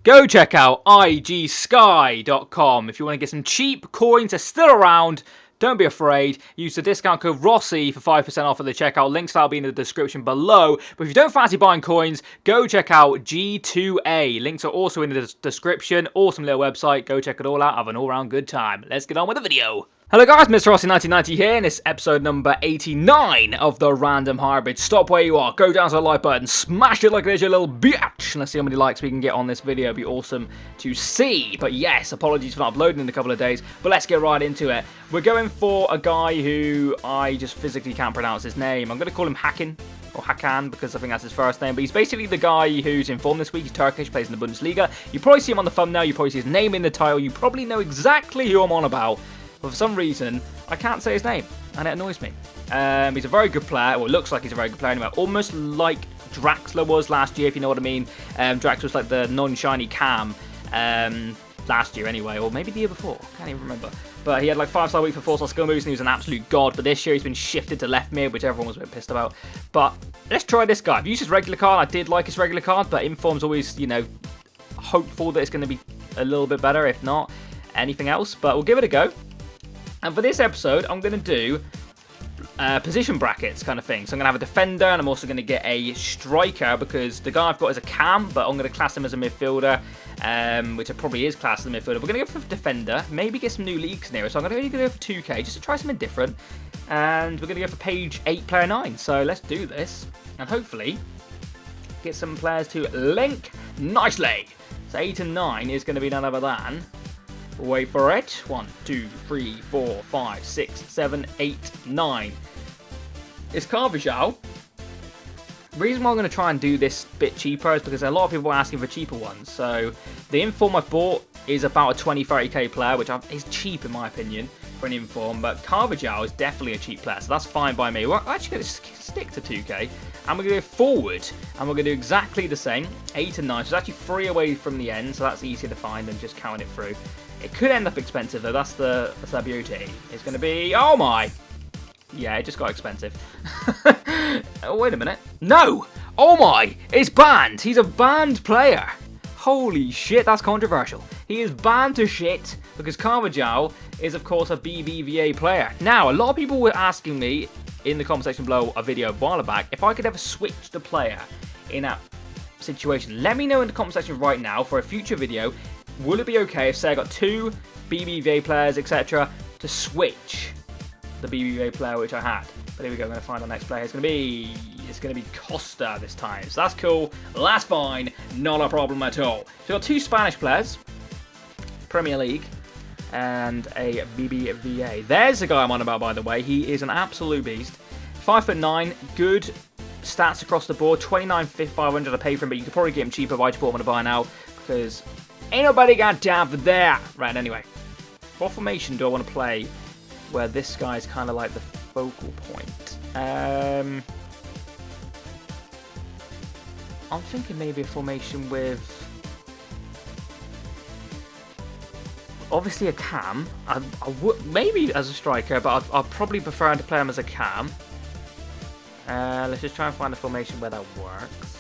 go check out igsky.com if you want to get some cheap coins. They're still around. Don't be afraid. Use the discount code Rossi for 5% off at the checkout. Links will be in the description below. But if you don't fancy buying coins, go check out G2A. Links are also in the description. Awesome little website. Go check it all out. Have an all-round good time. Let's get on with the video. Hello guys, Mr. Rossi 1990 here, and it's episode number 89 of the Random Hybrid. Stop where you are, go down to the like button, smash it like it is, you little bitch. And let's see how many likes we can get on this video. It'd be awesome to see. But yes, apologies for not uploading in a couple of days, but let's get right into it. We're going for a guy who I just physically can't pronounce his name. I'm going to call him Hakan, or Hakan, because I think that's his first name. But he's basically the guy who's in form this week. He's Turkish, plays in the Bundesliga. You probably see him on the thumbnail, you probably see his name in the title. You probably know exactly who I'm on about. But for some reason, I can't say his name, and it annoys me. He's a very good player, or looks like he's a very good player anyway. Almost like Draxler was last year, if you know what I mean. Drax was like the non-shiny cam last year anyway, or maybe the year before. Can't even remember. But he had like 5-star week for 4-star skill moves, and he was an absolute god. But this year he's been shifted to left mid, which everyone was a bit pissed about. But let's try this guy. I've used his regular card. I did like his regular card, but Inform's always, you know, hopeful that it's going to be a little bit better, if not anything else. But we'll give it a go. And for this episode, I'm going to do position brackets kind of thing. So I'm going to have a defender, and I'm also going to get a striker, because the guy I've got is a cam, but I'm going to class him as a midfielder, which it probably is classed as a midfielder. We're going to go for defender, maybe get some new leagues near us. So I'm going to go for 2K, just to try something different. And we're going to go for page 8, player 9. So let's do this, and hopefully get some players to link nicely. So 8 and 9 is going to be none other than... Wait for it. 1, 2, 3, 4, 5, 6, 7, 8, 9. It's Carvajal. The reason why I'm going to try and do this bit cheaper is because a lot of people are asking for cheaper ones. So the Inform I bought is about a 20-30k player, which is cheap in my opinion for an Inform. But Carvajal is definitely a cheap player, so that's fine by me. We're actually going to stick to 2k. And we're going to go forward, and we're going to do exactly the same. 8 and 9, so it's actually 3 away from the end, so that's easier to find than just counting it through. It could end up expensive though, that's the beauty. It's going to be, oh my! Yeah, it just got expensive. Oh, wait a minute. No! Oh my! It's banned! He's a banned player! Holy shit, that's controversial. He is banned to shit because Carvajal is of course a BBVA player. Now, a lot of people were asking me in the comment section below a video a while back if I could ever switch the player in that situation. Let me know in the comment section right now for a future video. Will it be okay if, say, I got 2 BBVA players, etc., to switch the BBVA player which I had? But here we go. I'm going to find our next player. It's going to be Costa this time. So that's cool. That's fine. Not a problem at all. So we've got 2 Spanish players, Premier League, and a BBVA. There's the guy I'm on about, by the way. He is an absolute beast. 5'9", good stats across the board. 29,500 I paid for him, but you could probably get him cheaper if I just bought him on a buy now, because ain't nobody got time for that. Right, anyway. What formation do I want to play where this guy's kind of like the focal point? I'm thinking maybe a formation with... obviously a cam. I would maybe as a striker, but I'd probably prefer to play him as a cam. Let's just try and find a formation where that works.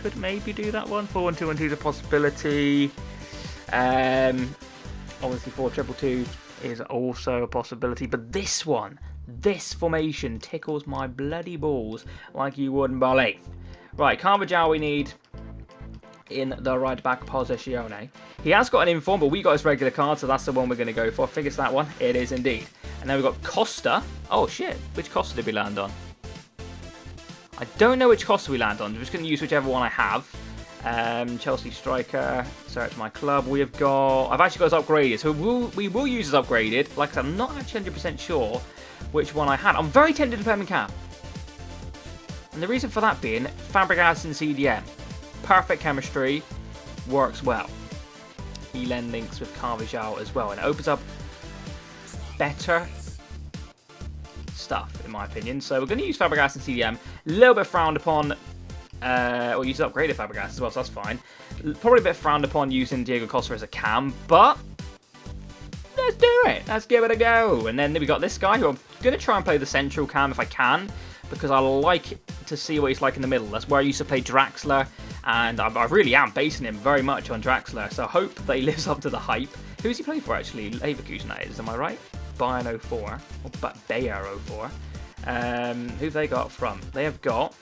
Could maybe do that one. 4-1-2-1-2 is a possibility. Obviously 4-2-2 is also a possibility. But this one, this formation tickles my bloody balls like you wouldn't believe. Right, Carvajal we need in the right back position. He has got an Inform, but we got his regular card, so that's the one we're going to go for. I think it's that one. It is indeed. And then we've got Costa. Oh shit, which Costa did we land on? I don't know which Costa we land on. I'm just going to use whichever one I have. Chelsea striker. Search my club. We have got... I've actually got his upgraded. So we will use his upgraded. Like I said, I'm not actually 100% sure which one I had. I'm very tempted to put him in cam. And the reason for that being, Fabregas and CDM. Perfect chemistry. Works well. He then links with Carvajal as well. And it opens up better stuff, in my opinion. So we're going to use Fabregas and CDM. A little bit frowned upon, or use upgraded Fabregas as well, so that's fine. Probably a bit frowned upon using Diego Costa as a cam, but let's do it. Let's give it a go. And then we got this guy who I'm going to try and play the central cam if I can. because I like to see what he's like in the middle. That's where I used to play Draxler, and I really am basing him very much on Draxler, so I hope that he lives up to the hype. Who is he playing for, actually? Leverkusen, that is, am I right? Bayern 04, or Bayer 04. Who've they got from? They have got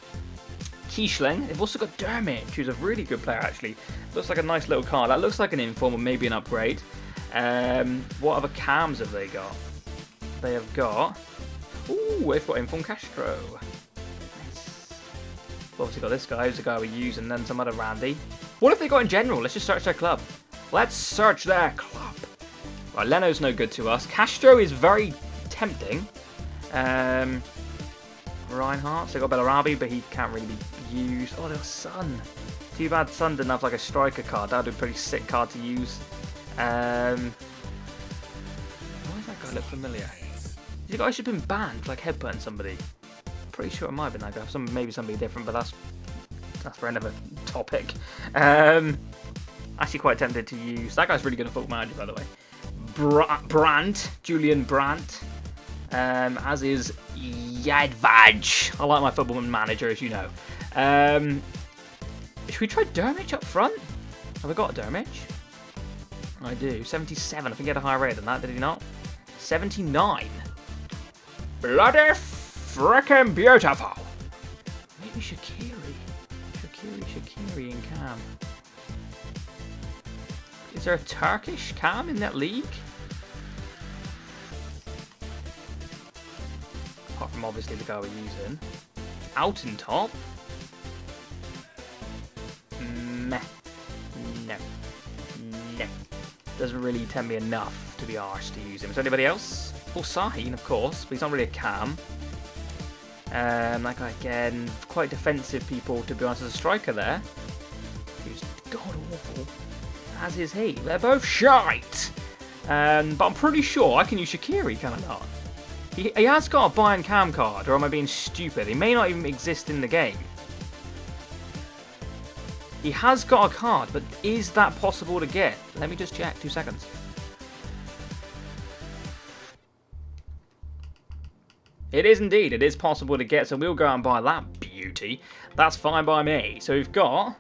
Kiesling. They've also got Dermot, who's a really good player, actually. Looks like a nice little card. That looks like an inform or maybe an upgrade. What other cams have they got? They have got... Ooh, they've got Inform Castro. Nice. Obviously got this guy, who's the guy we use, and then some other Randy. What have they got in general? Let's just search their club. Let's search their club. Right, Leno's no good to us. Castro is very tempting. Reinhardt, so they got Bellarabi, but he can't really be used. Oh, there's Son. Too bad Son didn't have like a striker card. That would be a pretty sick card to use. Why does that guy look familiar? The guy should have been banned, like headbutting somebody. Pretty sure it might have been that guy. Maybe somebody different, but that's for another topic. Actually quite tempted to use. That guy's really good at Football Manager, by the way. Julian Brandt. As is Yadvaj. I like my Football Manager, as you know. Should we try Dermich up front? Have I got Dermich? I do. 77. I think he had a higher rate than that, did he not? 79. Bloody frickin' beautiful. Maybe Shaqiri. Shaqiri and Cam. Is there a Turkish Cam in that league? Apart from obviously the guy we're using. Out in top. Meh. No. Doesn't really tempt me enough to be arsed to use him. Is there anybody else? Well, Sahin, of course, but he's not really a cam. That guy again, quite defensive people, to be honest, as a striker there. Who's god-awful. As is he. They're both shite. But I'm pretty sure I can use Shaqiri, can I not? He has got a Bayern cam card, or am I being stupid? He may not even exist in the game. He has got a card, but is that possible to get? Let me just check, 2 seconds. It is indeed, it is possible to get, so we'll go out and buy that beauty. That's fine by me. So we've got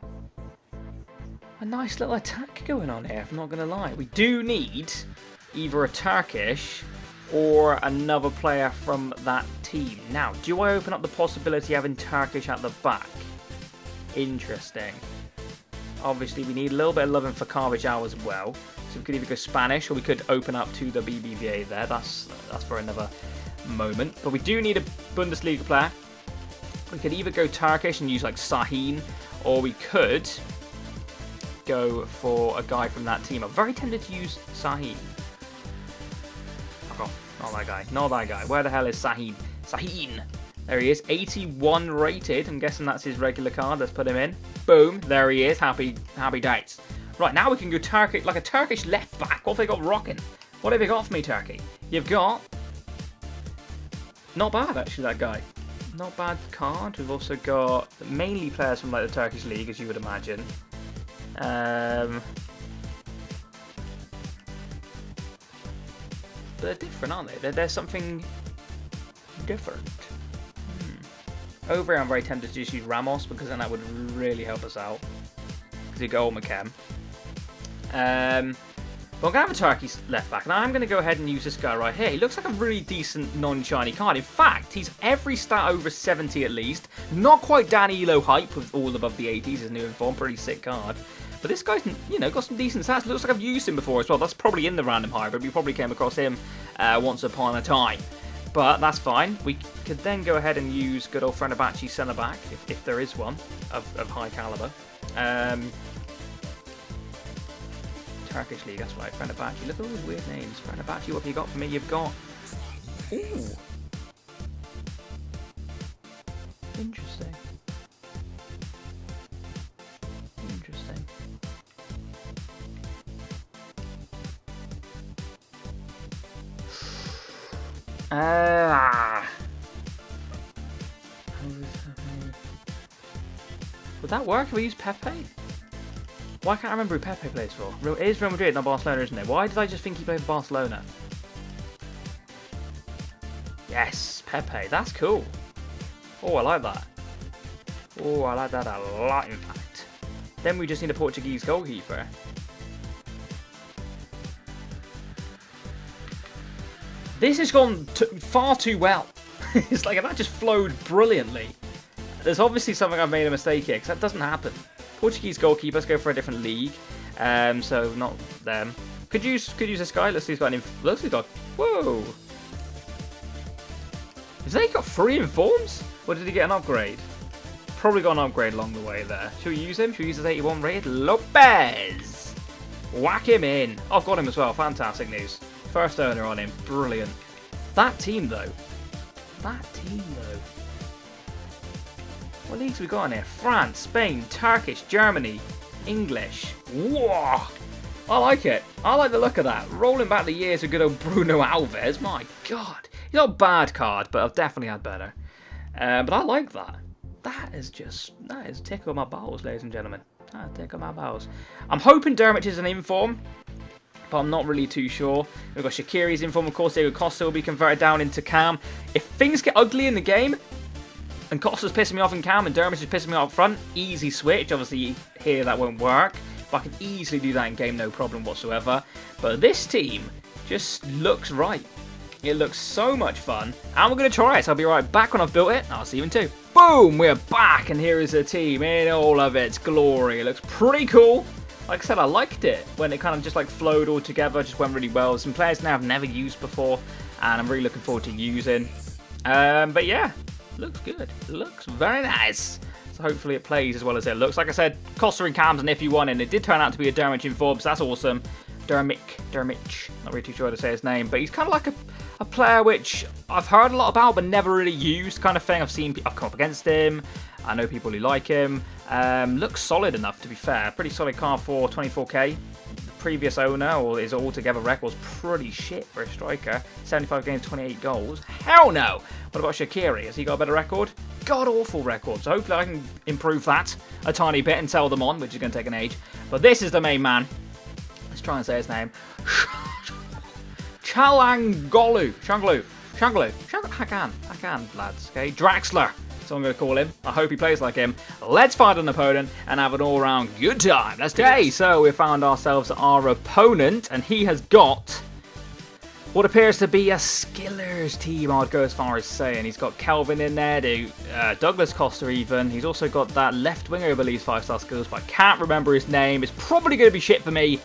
a nice little attack going on here, if I'm not going to lie. We do need either a Turkish or another player from that team. Now, do I open up the possibility of having Turkish at the back? Interesting. Obviously, we need a little bit of loving for Carvajal as well. So we could either go Spanish or we could open up to the BBVA there. That's for another moment. But we do need a Bundesliga player. We could either go Turkish and use like Sahin, or we could go for a guy from that team. I'm very tempted to use Sahin. Oh, not that guy. Not that guy. Where the hell is Sahin? Sahin! There he is. 81 rated. I'm guessing that's his regular card. Let's put him in. Boom. There he is. Happy dates. Right, now we can go Turkish, like a Turkish left back. What have they got rocking? What have you got for me, Turkey? You've got... Not bad, actually, that guy. Not bad card. We've also got mainly players from like the Turkish league, as you would imagine. But they're different, aren't they? There's something different. Over here, I'm very tempted to just use Ramos, because then that would really help us out. Because you go McKem. But I'm going to have a Turkey left back, and I'm going to go ahead and use this guy right here. He looks like a really decent non-shiny card. In fact, he's every stat over 70 at least. Not quite Danilo hype with all above the 80s, his new inform. Pretty sick card. But this guy's, you know, got some decent stats. Looks like I've used him before as well. That's probably in the random hybrid. We probably came across him once upon a time. But that's fine. We could then go ahead and use good old Fenerbahce centre-back, if there is one of high calibre. Turkish league, that's right, Fenerbahce. Look at all these weird names. Fenerbahce, what have you got for me? You've got... Ooh. Interesting. Interesting. Would that work if we use Pepe? Why can't I remember who Pepe plays for? It is Real Madrid, not Barcelona, isn't it? Why did I just think he played for Barcelona? Yes, Pepe. That's cool. Oh, I like that. Oh, I like that a lot, in fact. Then we just need a Portuguese goalkeeper. This has gone far too well. It's like that just flowed brilliantly. There's obviously something I've made a mistake here, because that doesn't happen. Portuguese goalkeeper, let's go for a different league. So not them. Could use this guy. Let's see, he's got an looks he's got. Whoa! Has he got 3 informs? Or did he get an upgrade? Probably got an upgrade along the way there. Should we use him? Should we use his 81 rated? Lopez! Whack him in. I've got him as well. Fantastic news. First owner on him. Brilliant. That team though. What leagues we got in here? France, Spain, Turkish, Germany, English. Whoa! I like it. I like the look of that. Rolling back the years of good old Bruno Alves. My God. He's not a bad card, but I've definitely had better. But I like that. That is tickle my balls, ladies and gentlemen. That tickle my balls. I'm hoping Dermot is an inform, but I'm not really too sure. We've got Shaqiri's inform, of course. Diego Costa will be converted down into Cam. If things get ugly in the game, and Costa's pissing me off in Cam, and Dermot is pissing me off up front, easy switch. Obviously, here that won't work. But I can easily do that in game, no problem whatsoever. But this team just looks right. It looks so much fun. And we're going to try it. So I'll be right back when I've built it. I'll see you in 2. Boom! We're back. And here is the team in all of its glory. It looks pretty cool. Like I said, I liked it when it kind of just like flowed all together. Just went really well. Some players now I've never used before. And I'm really looking forward to using. But yeah, looks good. Looks very nice. So hopefully it plays as well as it looks. Like I said, Costa and Cam's an iffy one, and it did turn out to be a Dermot inform, so that's awesome. Dermot, not really too sure how to say his name, but he's kind of like a player which I've heard a lot about, but never really used kind of thing. I've come up against him. I know people who like him. Looks solid enough, to be fair. Pretty solid card for 24k. The previous owner, or his altogether record's pretty shit for a striker. 75 games, 28 goals. Hell no! What about Shaqiri? Has he got a better record? God-awful record. So hopefully I can improve that a tiny bit and sell them on, which is going to take an age. But this is the main man. Let's try and say his name. ÇALHANOДLU. I can, lads. Okay, Draxler. So I'm going to call him. I hope he plays like him. Let's find an opponent and have an all-round good time. Let's do it. So we found ourselves our opponent, and he has got what appears to be a Skillers team, I'd go as far as saying. He's got Kelvin in there, Douglas Costa even. He's also got that left winger who believes 5-star skills, but I can't remember his name. It's probably going to be shit for me.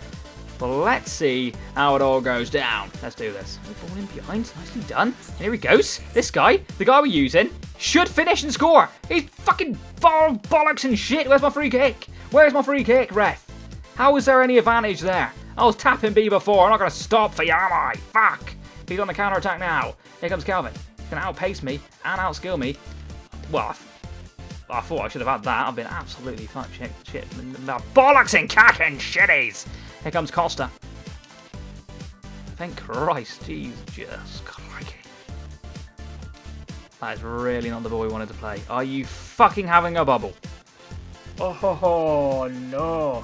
But let's see how it all goes down. Let's do this. Ball in behind. Nicely done. And here he goes. This guy, the guy we're using, should finish and score. He's fucking bollocks and shit. Where's my free kick? Where's my free kick, ref? How is there any advantage there? I was tapping B before. I'm not going to stop for you, am I? Fuck. He's on the counter-attack now. Here comes Calvin. He's going to outpace me and outskill me. Well, I thought I should have had that. I've been absolutely fucked. Shit. Bollocks and cack and shitties. Here comes Costa. Thank Christ. Jesus Christ. That is really not the ball we wanted to play. Are you fucking having a bubble? Oh, no.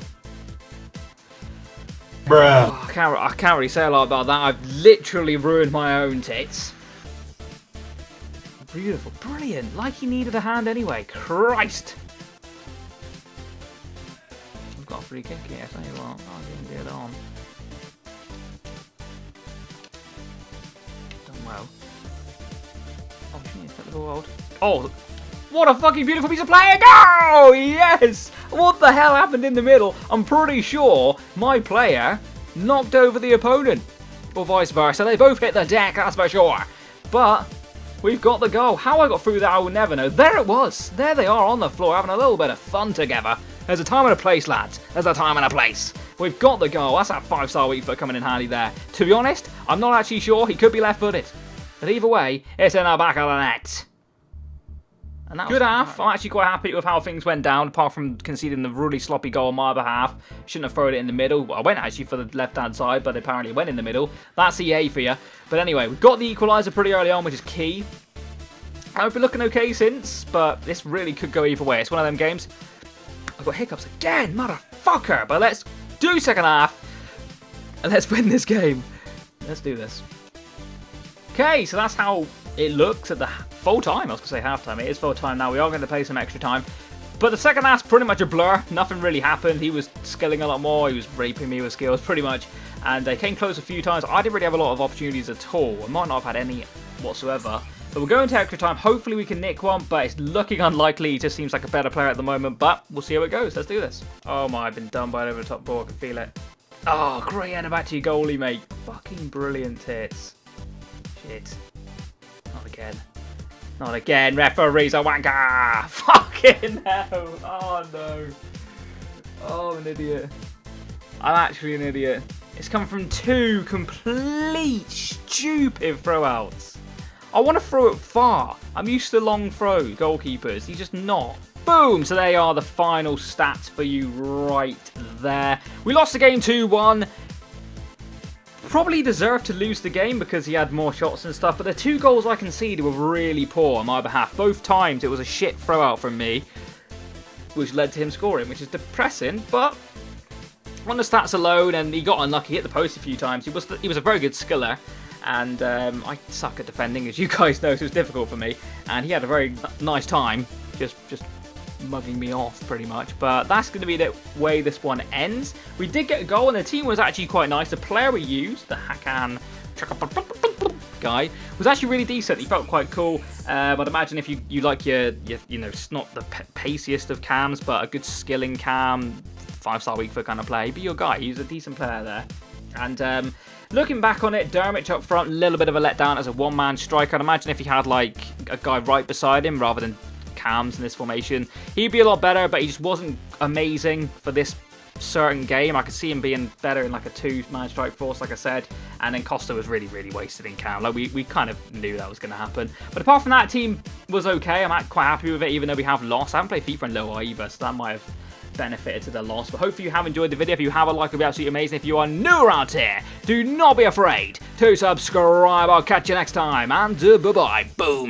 Bruh. Oh, I can't really say a lot about that. I've literally ruined my own tits. Beautiful. Brilliant. Like he needed a hand anyway. Christ. I've got a free kick here. Tell you what. I didn't get on. Done well. Oh, shit. Is that the ball out? Oh. What a fucking beautiful piece of play! Go! Yes! What the hell happened in the middle? I'm pretty sure my player knocked over the opponent. Or vice versa. They both hit the deck, that's for sure. But we've got the goal. How I got through that, I will never know. There it was. There they are on the floor having a little bit of fun together. There's a time and a place, lads. There's a time and a place. We've got the goal. That's that 5-star weak foot coming in handy there. To be honest, I'm not actually sure. He could be left-footed. But either way, it's in the back of the net. And that good half. I'm actually quite happy with how things went down, apart from conceding the really sloppy goal on my behalf. Shouldn't have thrown it in the middle. Well, I went actually for the left-hand side, but apparently it went in the middle. That's EA for you. But anyway, we've got the equaliser pretty early on, which is key. I've been looking okay since, but this really could go either way. It's one of them games. I've got hiccups again, motherfucker. But let's do second half, and let's win this game. Let's do this. Okay, so that's how it looks at the full time. I was going to say half time. It is full time now. We are going to play some extra time. But the second half's pretty much a blur. Nothing really happened. He was skilling a lot more. He was raping me with skills pretty much. And they came close a few times. I didn't really have a lot of opportunities at all. I might not have had any whatsoever. But we're going to extra time. Hopefully we can nick one, but it's looking unlikely. He just seems like a better player at the moment. But we'll see how it goes. Let's do this. Oh my, I've been done by an over-the-top ball. I can feel it. Oh, great end back to your goalie, mate. Fucking brilliant hits. Shit. Not again. Not again, referees are wanker! Fucking hell! Oh no. Oh, I'm an idiot. I'm actually an idiot. It's come from 2 complete stupid throwouts. I want to throw it far. I'm used to long throws, goalkeepers. He's just not. Boom! So they are the final stats for you right there. We lost the game 2-1. Probably deserved to lose the game because he had more shots and stuff, but the 2 goals I conceded were really poor on my behalf. Both times it was a shit throw out from me, which led to him scoring, which is depressing, but on the stats alone, and he got unlucky, hit the post a few times. He was a very good skiller, and I suck at defending, as you guys know, so it was difficult for me, and he had a very nice time just mugging me off pretty much. But that's going to be the way this one ends. We did get a goal and the team was actually quite nice. The player we used, the Hakan guy, was actually really decent. He felt quite cool. I'd imagine if you like your you know, it's not the paciest of cams, but a good skilling cam, 5-star weak foot kind of player, he'd be your guy. He's a decent player there. And looking back on it, Dermot up front, a little bit of a letdown as a one-man striker. I'd imagine if he had like a guy right beside him rather than cams in this formation, he'd be a lot better, but he just wasn't amazing for this certain game. I could see him being better in like a 2-man strike force, like I said, and then Costa was really wasted in cam. Like we kind of knew that was going to happen. But apart from that, team was okay. I'm quite happy with it, even though we have lost. I haven't played FIFA in low either, so that might have benefited to the loss. But hopefully you have enjoyed the video. If you have, a like would be absolutely amazing. If you are new around here, do not be afraid to subscribe. I'll catch you next time, and bye-bye. Boom.